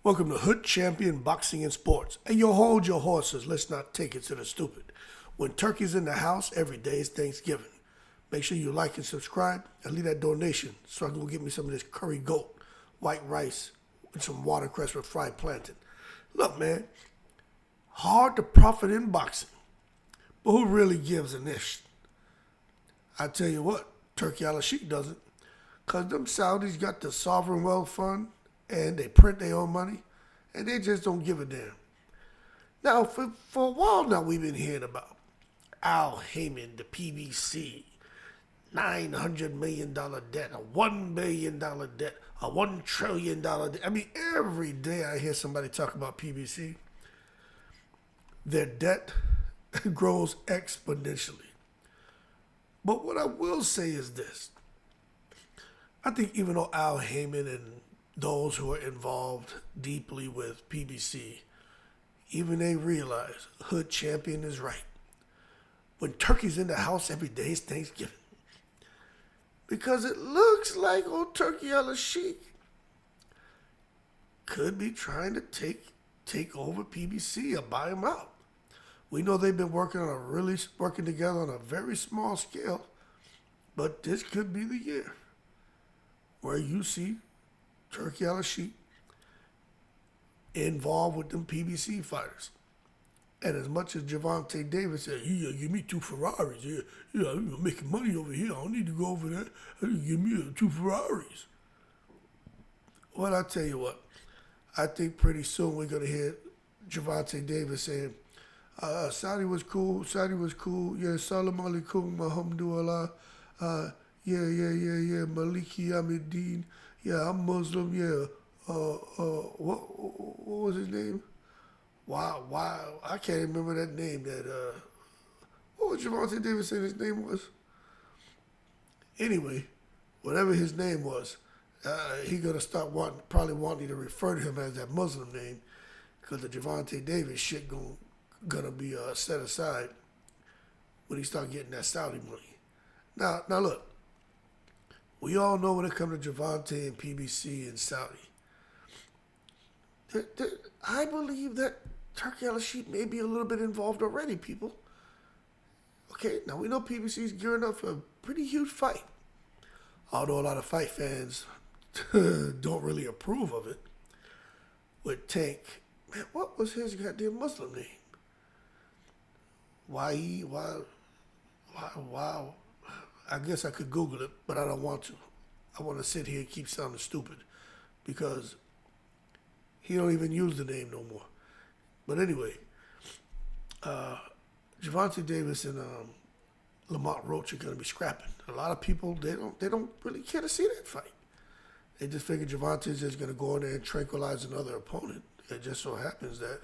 Welcome to Hood Champion Boxing and Sports. And you hold your horses. Let's not take it to the stupid. When turkey's in the house, every day is Thanksgiving. Make sure you like and subscribe and leave that donation so I can go get me some of this curry goat, white rice, and some watercress with fried plantain. Look, man, hard to profit in boxing, but who really gives an ish? I tell you what, Turkey Alalshikh doesn't. Because them Saudis got the sovereign wealth fund and they print their own money and they just don't give a damn. Now, for a while now, we've been hearing about Al Heyman, the PBC, $900 million debt, a $1 billion debt, a $1 trillion debt. I mean, every day I hear somebody talk about PBC. Their debt grows exponentially. But what I will say is this. I think even though Al Heyman and those who are involved deeply with PBC, even they realize Hood Champion is right. When turkey's in the house, every day is Thanksgiving. Because it looks like old Turkey Alalshikh could be trying to take over PBC or buy them out. We know they've been working together on a very small scale, but this could be the year where you see Turkey Alalshikh involved with them PBC fighters. And as much as Gervonta Davis said, yeah, give me two Ferraris. Yeah, I'm making money over here. I don't need to go over there. Give me two Ferraris. Well, I tell you what, I think pretty soon we're going to hear Gervonta Davis saying, Saudi was cool. Yeah, salam alaikum, alhamdulillah. Yeah. Maliki Ahmeddin. Yeah, I'm Muslim. Yeah. What was his name? Wow. I can't remember that name. What was Gervonta Davis saying his name was? Anyway, whatever his name was, he gonna start probably wanting to refer to him as that Muslim name, because the Gervonta Davis shit gonna be set aside when he start getting that Saudi money. Now look, we all know when it comes to Gervonta and PBC and Saudi, I believe that Turkey Alalshikh may be a little bit involved already, people. Okay, now we know PBC is gearing up for a pretty huge fight. Although a lot of fight fans don't really approve of it. With Tank, man, what was his goddamn Muslim name? Why? I guess I could Google it, but I don't want to. I want to sit here and keep sounding stupid because he don't even use the name no more. But anyway, Gervonta Davis and Lamont Roach are going to be scrapping. A lot of people they don't really care to see that fight. They just figure Gervonta is just going to go in there and tranquilize another opponent. It just so happens that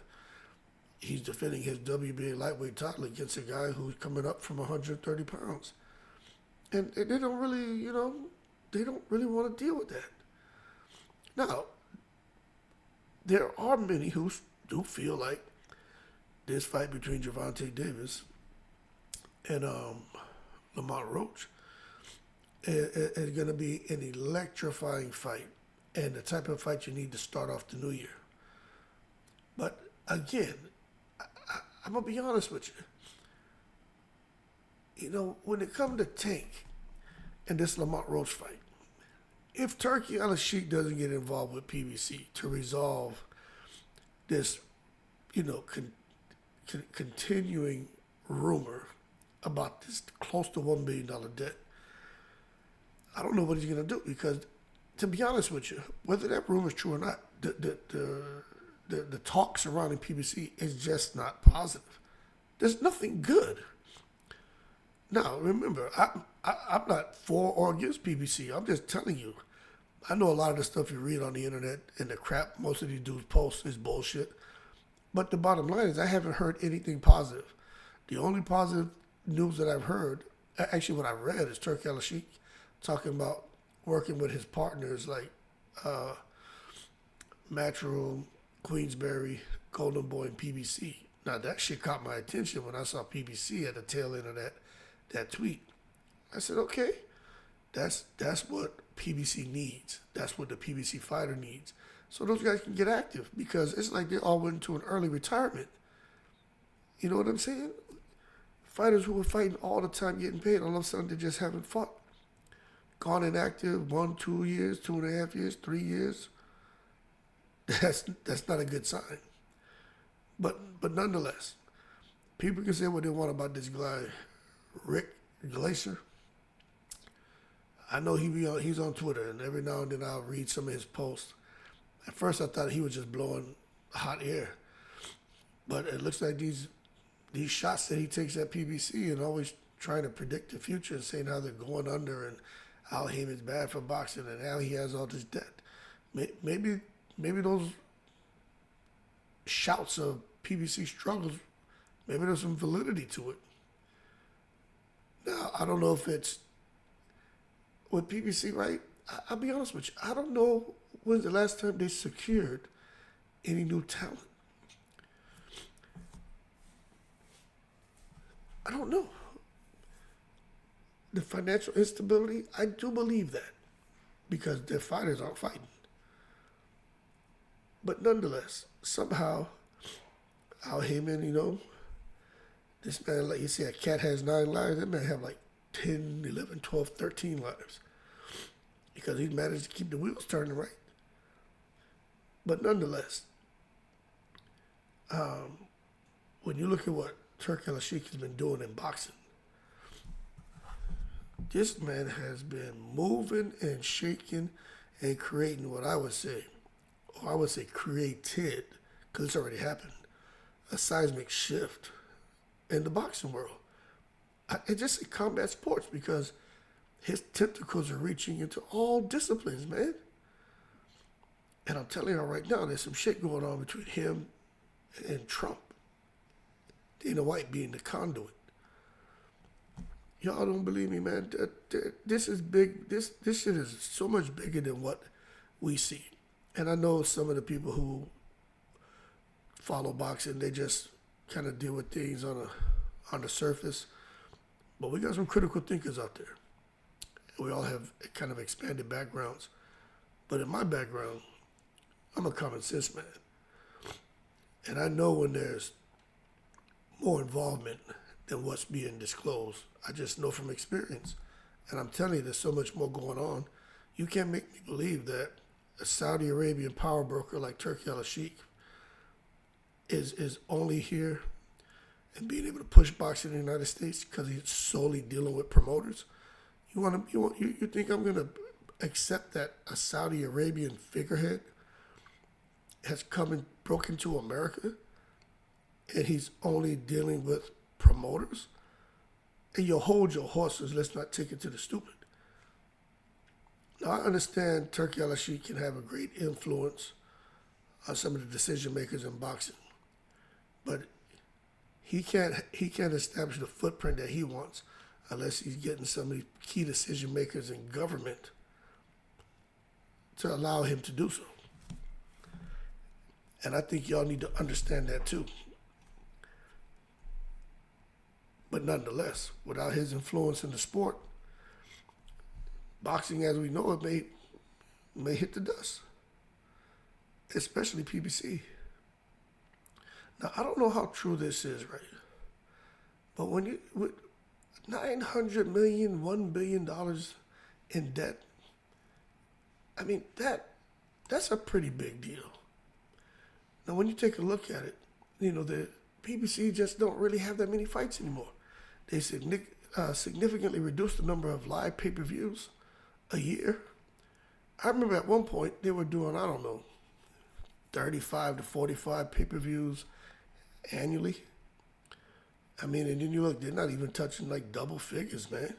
he's defending his WBA lightweight title against a guy who's coming up from 130 pounds. And they don't really, they don't really want to deal with that. Now, there are many who do feel like this fight between Gervonta Davis and Lamont Roach is going to be an electrifying fight and the type of fight you need to start off the new year. But again, I'm going to be honest with you. When it comes to Tank and this Lamont Roach fight, if Turkey Alalshikh doesn't get involved with PBC to resolve this, continuing rumor about this close to $1 billion debt, I don't know what he's going to do because, to be honest with you, whether that rumor is true or not, the talk surrounding PBC is just not positive. There's nothing good. Now, remember, I'm not for or against PBC. I'm just telling you. I know a lot of the stuff you read on the internet and the crap most of these dudes post is bullshit. But the bottom line is I haven't heard anything positive. The only positive news that I've heard, actually what I read, is Turkey Alalshikh talking about working with his partners like Matchroom, Queensberry, Golden Boy, and PBC. Now that shit caught my attention when I saw PBC at the tail end of that tweet. I said, okay, that's what PBC needs. That's what the PBC fighter needs. so those guys can get active because it's like they all went into an early retirement. You know what I'm saying? Fighters who were fighting all the time getting paid, all of a sudden they just haven't fought. Gone inactive 1, 2 years, 2.5 years, 3 years. That's not a good sign. But nonetheless, people can say what they want about this guy, Rick Glacier. I know he's on Twitter, and every now and then I'll read some of his posts. At first, I thought he was just blowing hot air, but it looks like these shots that he takes at PBC and always trying to predict the future and saying how they're going under and how Heyman's bad for boxing and how he has all this debt. Maybe those shouts of PBC struggles, maybe there's some validity to it. Now, I don't know if it's with PBC, right? I'll be honest with you. I don't know when's the last time they secured any new talent. I don't know. The financial instability, I do believe that because their fighters aren't fighting. But nonetheless, somehow, Al Heyman, this man, like you say, a cat has 9 lives. That man have like 10, 11, 12, 13 lives because he managed to keep the wheels turning right. But nonetheless, when you look at what Turki Alalshikh has been doing in boxing, this man has been moving and shaking and creating what I would say created, because it's already happened, a seismic shift in the boxing world. It's just in combat sports because his tentacles are reaching into all disciplines, man. And I'm telling you right now, there's some shit going on between him and Trump. Dana White being the conduit. Y'all don't believe me, man. This is big. This shit is so much bigger than what we see. And I know some of the people who follow boxing, they just kind of deal with things on the surface. But we got some critical thinkers out there. We all have kind of expanded backgrounds. But in my background, I'm a common sense man. And I know when there's more involvement than what's being disclosed. I just know from experience. And I'm telling you, there's so much more going on. You can't make me believe that a Saudi Arabian power broker like Turki Alalshikh is only here and being able to push boxing in the United States because he's solely dealing with promoters. You think I'm gonna accept that a Saudi Arabian figurehead has come and broke into America and he's only dealing with promoters? And you hold your horses, let's not take it to the stupid. Now, I understand Turki Alalshikh can have a great influence on some of the decision makers in boxing, but he can't establish the footprint that he wants unless he's getting some of the key decision makers in government to allow him to do so. And I think y'all need to understand that too. But nonetheless, without his influence in the sport, boxing as we know it may hit the dust, especially PBC. Now, I don't know how true this is, right? But when you with $900 million, $1 billion in debt, I mean that's a pretty big deal. Now, when you take a look at it, the PBC just don't really have that many fights anymore. They significantly reduced the number of live pay-per-views a year. I remember at one point they were doing, 35 to 45 pay-per-views annually. I mean, and then you look, they're not even touching like double figures, man.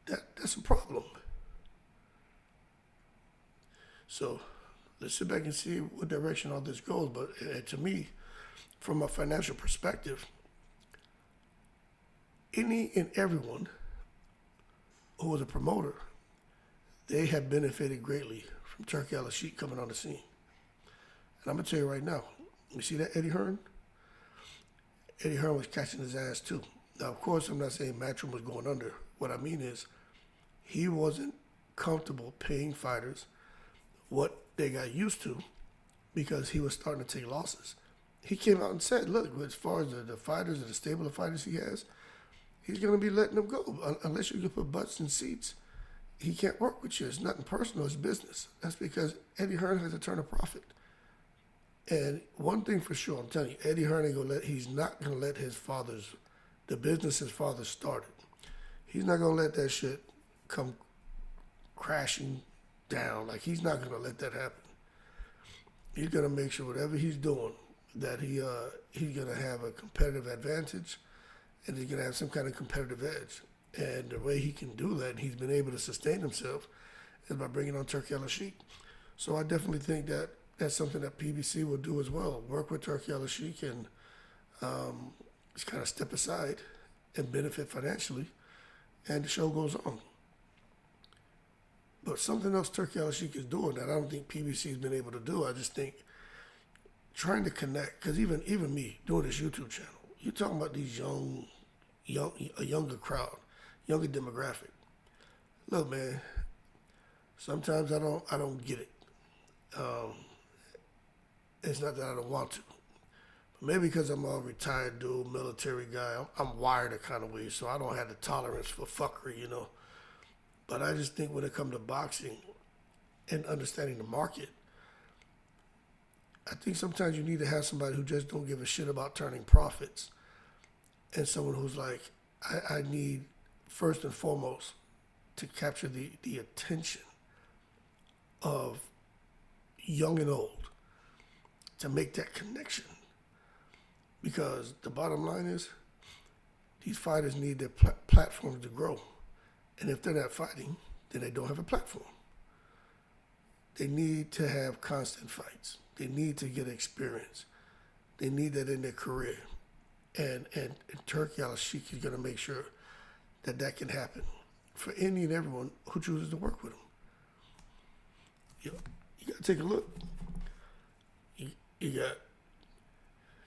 That's a problem. So let's sit back and see what direction all this goes. But to me, from a financial perspective, any and everyone who was a promoter, they have benefited greatly from Turki Alalshikh coming on the scene. And I'm going to tell you right now, you see that Eddie Hearn? Eddie Hearn was catching his ass too. Now, of course, I'm not saying Matchroom was going under. What I mean is he wasn't comfortable paying fighters what they got used to because he was starting to take losses. He came out and said, look, as far as the fighters and the stable of fighters he has, he's going to be letting them go. Unless you can put butts in seats, he can't work with you. It's nothing personal, it's business. That's because Eddie Hearn has to turn a profit. And one thing for sure, I'm telling you, Eddie Hearn he's not going to let the business his father started. He's not going to let that shit come crashing down. Like, he's not going to let that happen. He's going to make sure whatever he's doing, that he's going to have a competitive advantage and he's going to have some kind of competitive edge. And the way he can do that, and he's been able to sustain himself, is by bringing on Turki Alalshikh. So I definitely think that that's something that PBC will do as well. Work with Turki Alalshikh and just kind of step aside and benefit financially, and the show goes on. But something else Turki Alalshikh is doing that I don't think PBC has been able to do, I just think trying to connect, because even me doing this YouTube channel, you're talking about these a younger crowd, younger demographic. Look, man, sometimes I don't get it. It's not that I don't want to. But maybe because I'm a retired dude, military guy, I'm wired a kind of way, so I don't have the tolerance for fuckery, you know. But I just think when it comes to boxing and understanding the market, I think sometimes you need to have somebody who just don't give a shit about turning profits, and someone who's like, I need first and foremost to capture the attention of young and old, to make that connection. Because the bottom line is, these fighters need their platforms to grow. And if they're not fighting, then they don't have a platform. They need to have constant fights. They need to get experience. They need that in their career. And Turki Alalshikh is going to make sure that that can happen for any and everyone who chooses to work with him. You got to take a look. You got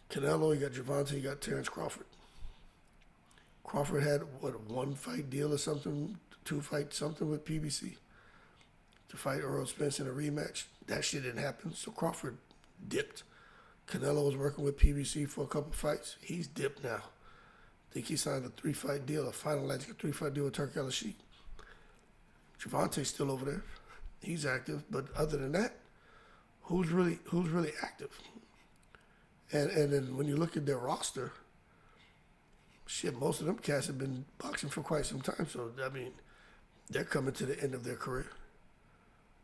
Canelo, you got Gervonta, you got Terrence Crawford. Crawford had, what, a one-fight deal or something, two-fight something with PBC to fight Errol Spence in a rematch. That shit didn't happen, so Crawford dipped. Canelo was working with PBC for a couple fights. He's dipped now. I think he signed a 3-fight deal, finalizing a 3-fight deal with Turki Alalshikh. Gervonta's still over there. He's active, but other than that, who's really active? And then when you look at their roster, shit, most of them cats have been boxing for quite some time. So, I mean, they're coming to the end of their career.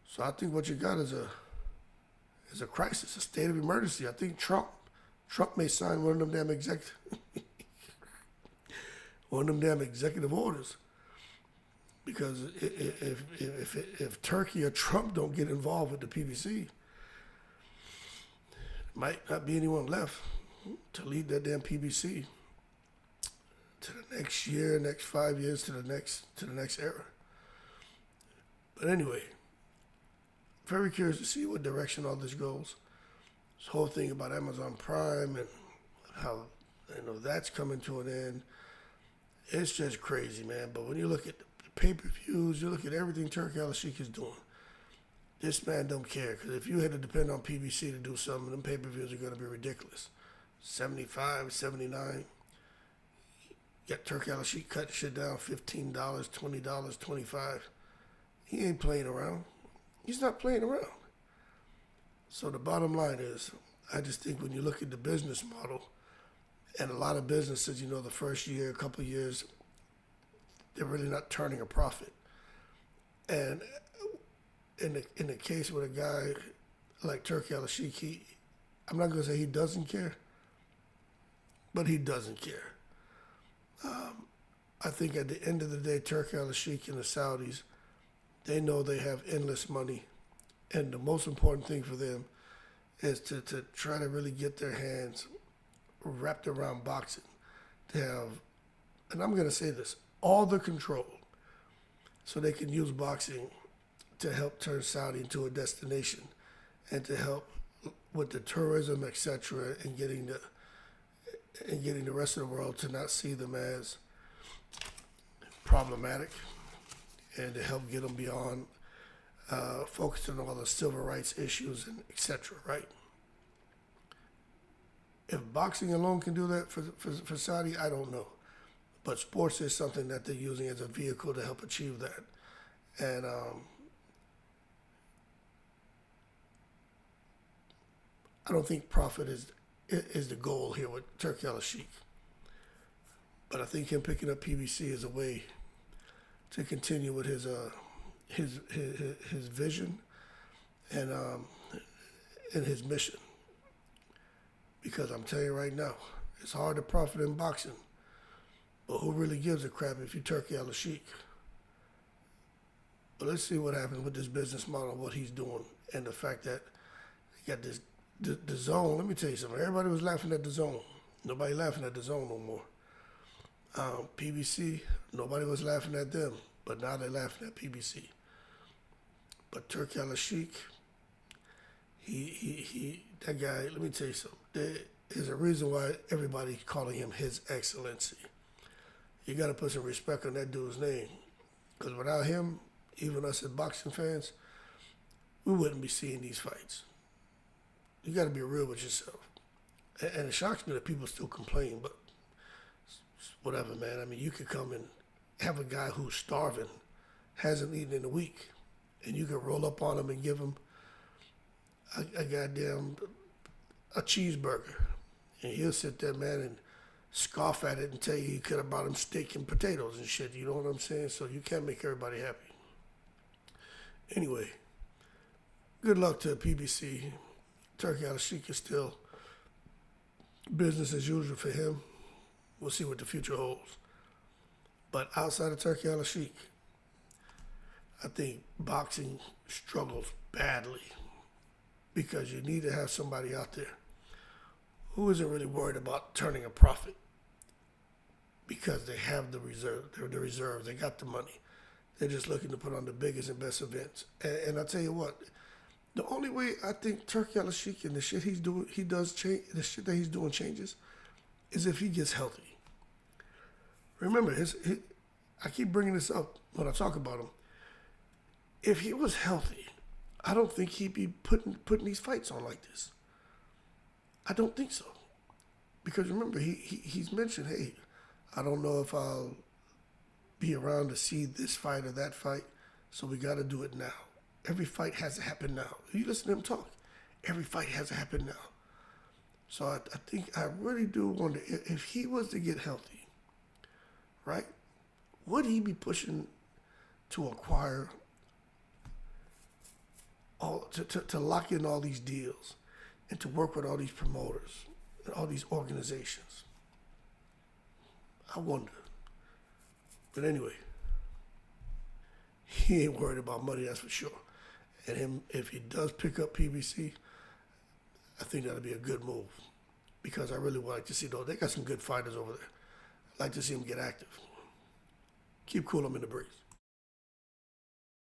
So I think what you got is a crisis, a state of emergency. I think Trump may sign one of them damn executive orders. Because if Turkey or Trump don't get involved with the PBC, might not be anyone left to lead that damn PBC to the next year, next 5 years, to the next era. But anyway, very curious to see what direction all this goes. This whole thing about Amazon Prime and how that's coming to an end. It's just crazy, man. But when you look at the pay-per-views, you look at everything Turki Alalshikh is doing. This man don't care, because if you had to depend on PBC to do something, them pay-per-views are going to be ridiculous. 75, 79. You got Turki Alalshikh cutting shit down, $15, $20, $25. He ain't playing around. He's not playing around. So the bottom line is, I just think when you look at the business model, and a lot of businesses, the first year, a couple of years, they're really not turning a profit. And in the case with a guy like Turki Alalshikh, I'm not going to say he doesn't care, but he doesn't care. I think at the end of the day, Turki Alalshikh and the Saudis, they know they have endless money. And the most important thing for them is to try to really get their hands wrapped around boxing. To have, and I'm going to say this, all the control so they can use boxing to help turn Saudi into a destination and to help with the tourism, etc., and getting the rest of the world to not see them as problematic, and to help get them beyond focusing on all the civil rights issues and etc. Right? If boxing alone can do that for Saudi, I don't know. But sports is something that they're using as a vehicle to help achieve that. And I don't think profit is the goal here with Turki Alalshikh. But I think him picking up PBC is a way to continue with his vision and his mission. Because I'm telling you right now, it's hard to profit in boxing. But who really gives a crap if you Turki Alalshikh? But let's see what happens with this business model, what he's doing, and the fact that he got this the zone. Let me tell you something. Everybody was laughing at the zone. Nobody laughing at the zone no more. PBC, nobody was laughing at them, but now they're laughing at PBC. But Turki Alalshikh, he that guy. Let me tell you something. There's a reason why everybody's calling him His Excellency. You got to put some respect on that dude's name, because without him, even us as boxing fans, we wouldn't be seeing these fights. You got to be real with yourself. And it shocks me that people still complain, but whatever, man. I mean, you could come and have a guy who's starving, hasn't eaten in a week, and you can roll up on him and give him a goddamn a cheeseburger. And he'll sit there, man, and scoff at it and tell you could have brought him steak and potatoes and shit. You know what I'm saying? So you can't make everybody happy. Anyway, good luck to PBC. Turki Alalshikh is still business as usual for him. We'll see what the future holds. But outside of Turki Alalshikh, I think boxing struggles badly because you need to have somebody out there who isn't really worried about turning a profit because they have the reserve. They're the reserves. They got the money. They're just looking to put on the biggest and best events. And I tell you what, the only way I think Turki Alalshikh and the shit he's doing, the shit that he's doing changes, is if he gets healthy. Remember, I keep bringing this up when I talk about him. If he was healthy, I don't think he'd be putting these fights on like this. I don't think so. Because remember, he's mentioned, hey, I don't know if I'll be around to see this fight or that fight, so we got to do it now. Every fight has to happen now. You listen to him talk. Every fight has to happen now. So I really do wonder if he was to get healthy, right? Would he be pushing to acquire to lock in all these deals and to work with all these promoters and all these organizations? I wonder. But anyway, he ain't worried about money, that's for sure. And him, if he does pick up PBC, I think that'll be a good move. Because I really would like to see, though, they got some good fighters over there. I'd like to see them get active. Keep cool, I'm in the breeze.